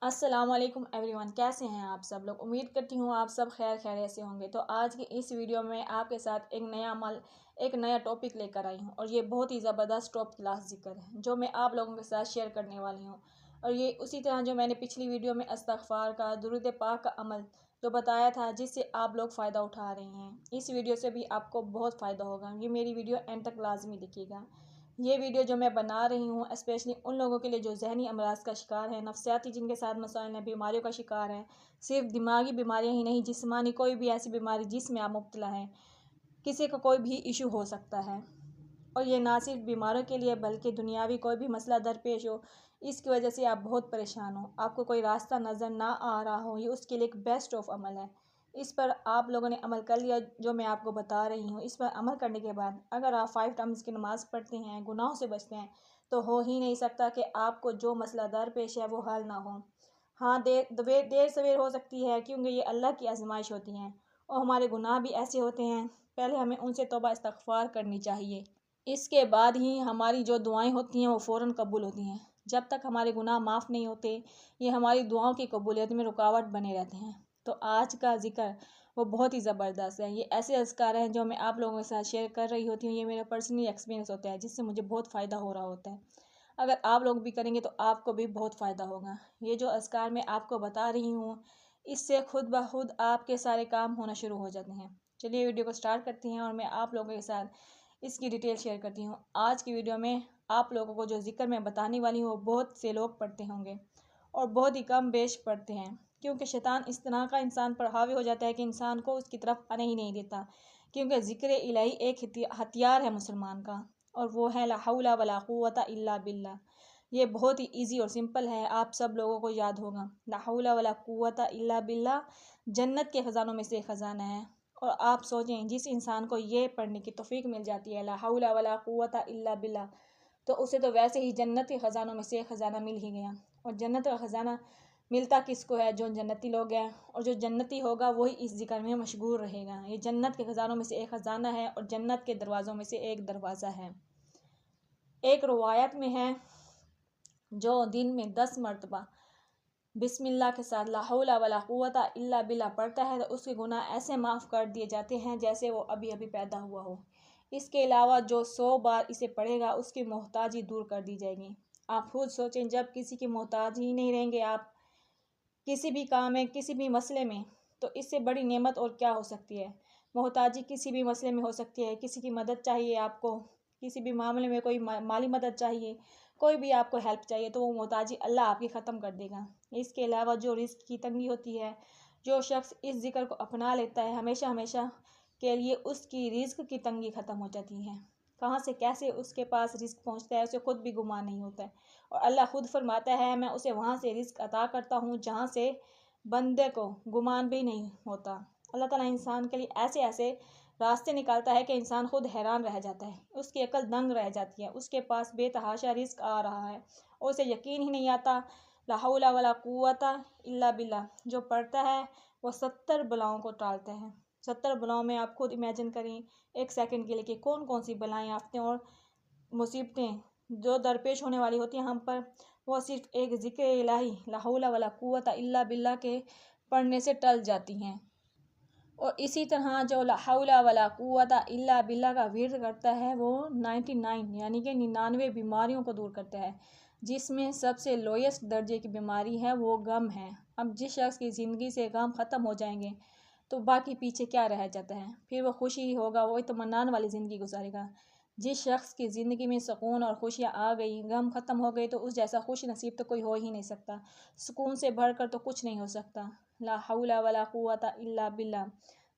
अस्सलाम वालेकुम एवरीवन, कैसे हैं आप सब लोग। उम्मीद करती हूँ आप सब खैर खैरियत से होंगे। तो आज की इस वीडियो में आपके साथ एक नया टॉपिक लेकर आई हूँ और ये बहुत ही ज़बरदस्त टॉप क्लास जिक्र है जो मैं आप लोगों के साथ शेयर करने वाली हूँ। और ये उसी तरह जो मैंने पिछली वीडियो में इस्तग़फ़ार का, दुरूद पाक का अमल जो बताया था, जिससे आप लोग फ़ायदा उठा रहे हैं, इस वीडियो से भी आपको बहुत फ़ायदा होगा। ये मेरी वीडियो एंड तक लाजमी देखिएगा। ये वीडियो जो मैं बना रही हूँ स्पेशली उन लोगों के लिए जो ज़हनी अमराज का शिकार है, नफ्सियाती जिनके साथ मसाइल हैं, बीमारियों का शिकार हैं। सिर्फ दिमागी बीमारियाँ ही नहीं, जिस्मानी कोई भी ऐसी बीमारी जिसमें आप मुब्तला हैं, किसी का कोई भी इशू हो सकता है। और ये ना सिर्फ बीमारों के लिए बल्कि दुनियावी कोई भी मसला दरपेश हो, इसकी वजह से आप बहुत परेशान हो, आपको कोई रास्ता नज़र ना आ रहा हो, ये उसके लिए एक बेस्ट ऑफ अमल है। इस पर आप लोगों ने अमल कर लिया जो मैं आपको बता रही हूँ। इस पर अमल करने के बाद अगर आप 5 टाइम्स की नमाज़ पढ़ते हैं, गुनाहों से बचते हैं, तो हो ही नहीं सकता कि आपको जो मसला दरपेश है वो हल ना हो। हाँ, देर सवेर हो सकती है, क्योंकि ये अल्लाह की आजमाइश होती हैं और हमारे गुनाह भी ऐसे होते हैं। पहले हमें उनसे तौबा इस्तग़फ़ार करनी चाहिए। इसके बाद ही हमारी जो दुआएं होती हैं वो फ़ौरन कबूल होती हैं। जब तक हमारे गुनाह माफ़ नहीं होते, ये हमारी दुआओं की कबूलियत में रुकावट बने रहते हैं। तो आज का ज़िक्र वो बहुत ही ज़बरदस्त है। ये ऐसे अज़कार हैं जो मैं आप लोगों के साथ शेयर कर रही होती हूँ। ये मेरा पर्सनली एक्सपीरियंस होता है, जिससे मुझे बहुत फ़ायदा हो रहा होता है। अगर आप लोग भी करेंगे तो आपको भी बहुत फ़ायदा होगा। ये जो अज़कार मैं आपको बता रही हूँ, इससे खुद ब खुद आपके सारे काम होना शुरू हो जाते हैं। चलिए वीडियो को स्टार्ट करती हैं और मैं आप लोगों के साथ इसकी डिटेल शेयर करती हूँ। आज की वीडियो में आप लोगों को जो ज़िक्र मैं बताने वाली हूँ वो बहुत से लोग पढ़ते होंगे और बहुत ही कम बेश पढ़ते हैं, क्योंकि शैतान इस तरह का इंसान पर हावी हो जाता है कि इंसान को उसकी तरफ आने ही नहीं देता। क्योंकि ज़िक्र इलाही एक हथियार है मुसलमान का, और वो है ला हौला वला कुव्वता इल्ला बिल्ला। ये बहुत ही ईजी और सिंपल है, आप सब लोगों को याद होगा। ला हौला वला कुव्वता इल्ला बिल्ला जन्नत के ख़जानों में से एक ख़जाना है। और आप सोचें, जिस इंसान को ये पढ़ने की तौफीक मिल जाती है ला हौला वला कुव्वता इल्ला बिल्ला, तो उसे तो वैसे ही जन्नत के ख़जानों में से एक ख़जाना मिल ही गया। और जन्नत का ख़जाना मिलता किसको है? जो जन्नती लोग हैं, और जो जन्नती होगा वही इस ज़िक्र में मशगूल रहेगा। ये जन्नत के ख़जानों में से एक ख़जाना है और जन्नत के दरवाज़ों में से एक दरवाज़ा है। एक रवायत में है, जो दिन में 10 मरतबा बिस्मिल्लाह के साथ ला हौला वला कुव्वता इल्ला बिल्ला पढ़ता है, तो उसके गुनाह ऐसे माफ़ कर दिए जाते हैं जैसे वो अभी अभी पैदा हुआ हो। इसके अलावा जो 100 बार इसे पढ़ेगा, उसकी मोहताजी दूर कर दी जाएगी। आप खुद सोचें, जब किसी की मोहताज ही नहीं रहेंगे आप किसी भी काम में, किसी भी मसले में, तो इससे बड़ी नेमत और क्या हो सकती है। मोहताजी किसी भी मसले में हो सकती है। किसी की मदद चाहिए आपको, किसी भी मामले में कोई माली मदद चाहिए, कोई भी आपको हेल्प चाहिए, तो वो मोहताजी अल्लाह आपकी ख़त्म कर देगा। इसके अलावा जो रिस्क की तंगी होती है, जो शख्स इस ज़िक्र को अपना लेता है, हमेशा हमेशा के लिए उसकी रिस्क की तंगी ख़त्म हो जाती है। कहाँ से कैसे उसके पास रिस्क पहुँचता है, उसे खुद भी गुमान नहीं होता है। और अल्लाह खुद फरमाता है, मैं उसे वहाँ से रिस्क अता करता हूँ जहाँ से बंदे को गुमान भी नहीं होता। अल्लाह ताला इंसान के लिए ऐसे ऐसे रास्ते निकालता है कि इंसान खुद हैरान रह जाता है, उसकी अकल दंग रह जाती है। उसके पास बेतहाशा रिस्क आ रहा है और उसे यकीन ही नहीं आता। ला हौला वला कुव्वता इल्ला बिल्ला जो पढ़ता है वो 70 बलाओं को टालता है। 70 बलाओं में आप खुद इमेजिन करें एक सेकंड के लिए कि कौन कौन सी बलाएँ, आफतें और मुसीबतें जो दरपेश होने वाली होती हैं हम पर, वो सिर्फ एक ज़िक्र इलाही ला हौला वला कुव्वता इल्ला बिल्ला के पढ़ने से टल जाती हैं। और इसी तरह जो ला हौला वला कुव्वता इल्ला बिल्ला का विर्द करता है, वो 99 यानी कि 99 बीमारियों को दूर करता है, जिसमें सबसे लोएस्ट दर्जे की बीमारी है वो गम है। अब जिस शख्स की ज़िंदगी से गम ख़त्म हो जाएंगे तो बाकी पीछे क्या रह जाता है? फिर वो खुशी ही होगा, वो इत्मीनान वाली ज़िंदगी गुजारेगा। जिस शख्स की ज़िंदगी में सुकून और खुशियाँ आ गई, गम ख़त्म हो गई, तो उस जैसा खुश नसीब तो कोई हो ही नहीं सकता। सुकून से बढ़कर तो कुछ नहीं हो सकता। ला हौला वला कुव्वता इल्ला बिल्ला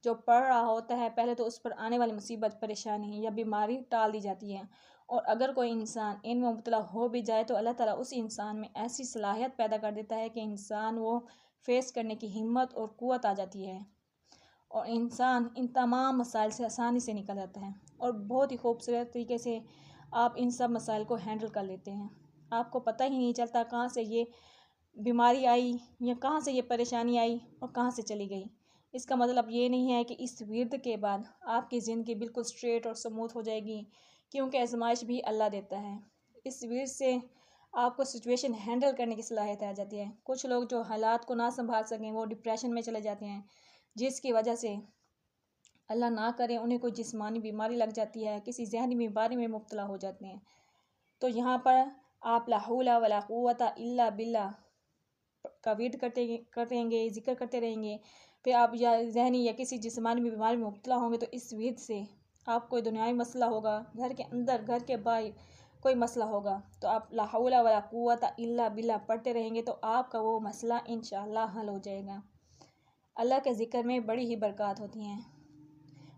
जो पढ़ रहा होता है, पहले तो उस पर आने वाली मुसीबत, परेशानी या बीमारी टाल दी जाती है। और अगर कोई इंसान इनमें मुब्तला हो भी जाए तो अल्लाह ताला उस इंसान में ऐसी सलाहियत पैदा कर देता है कि इंसान वो फेस करने की हिम्मत और क़ुव्वत आ जाती है और इंसान इन तमाम मसाइल से आसानी से निकल जाता है और बहुत ही खूबसूरत तरीके से आप इन सब मसाइल को हैंडल कर लेते हैं। आपको पता ही नहीं चलता कहाँ से ये बीमारी आई या कहाँ से ये परेशानी आई और कहाँ से चली गई। इसका मतलब ये नहीं है कि इस विर्द के बाद आपकी ज़िंदगी बिल्कुल स्ट्रेट और स्मूथ हो जाएगी, क्योंकि आजमाइश भी अल्लाह देता है। इस विर्द से आपको सिचुएशन हैंडल करने की सलाहियत आ जाती है। कुछ लोग जो हालात को ना संभाल सकें वो डिप्रेशन में चले जाते हैं, जिसकी वजह से अल्लाह ना करे उन्हें कोई जिस्मानी बीमारी लग जाती है, किसी जहनी बीमारी में मुब्तला हो जाते हैं। तो यहाँ पर आप ला हौला वला कुव्वता इल्ला बिल्लाह का वेट करते रहेंगे, जिक्र करते रहेंगे। फिर आप या जहनी या किसी जिस्मानी बीमारी में मुब्तला होंगे तो इस विध से आपको दुनियावी मसला होगा, घर के अंदर घर के बाहर कोई मसला होगा, तो आप ला हौला वला कुव्वता इल्ला बिल्लाह पढ़ते रहेंगे तो आपका वो मसला इंशाअल्लाह हल हो जाएगा। अल्लाह के ज़िक्र में बड़ी ही बरक़ात होती हैं।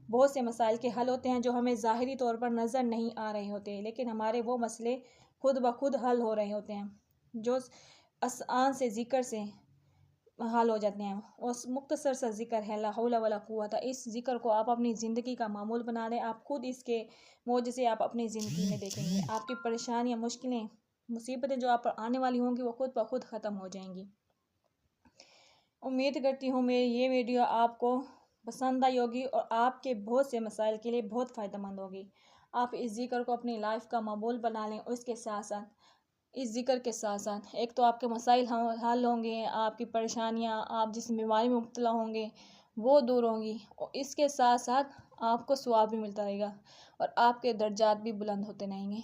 बहुत से मसाइल के हल होते हैं जो हमें ज़ाहिरी तौर पर नज़र नहीं आ रहे होते, लेकिन हमारे वो मसले खुद ब खुद हल हो रहे होते हैं, जो आसान से ज़िक्र से हल हो जाते हैं। उस मुख्तसर सा ज़िक्र है ला हौला वला कुव्वता। इस ज़िक्र को आप अपनी ज़िंदगी का मामूल बना लें, आप खुद इसके मौजज़े आप अपनी ज़िंदगी में देखेंगे। आपकी परेशानियाँ, मुश्किलें, मुसीबतें जो आप पर आने वाली होंगी वो खुद ब खुद ख़त्म हो जाएंगी। उम्मीद करती हूँ मेरी ये वीडियो आपको पसंद आई होगी और आपके बहुत से मसाइल के लिए बहुत फ़ायदेमंद होगी। आप इस ज़िक्र को अपनी लाइफ का मामूल बना लें और इसके साथ साथ इस ज़िक्र के साथ साथ एक तो आपके मसाइल हल होंगे, आपकी परेशानियाँ, आप जिस बीमारी में मुब्तला होंगे वो दूर होंगी और इसके साथ साथ आपको सवाब भी मिलता रहेगा और आपके दर्जात भी बुलंद होते रहेंगे।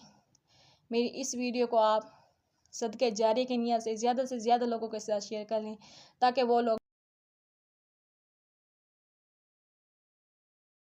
मेरी इस वीडियो को आप सदक़े जारी की नियत से ज़्यादा लोगों के साथ शेयर कर लें ताकि वो लोग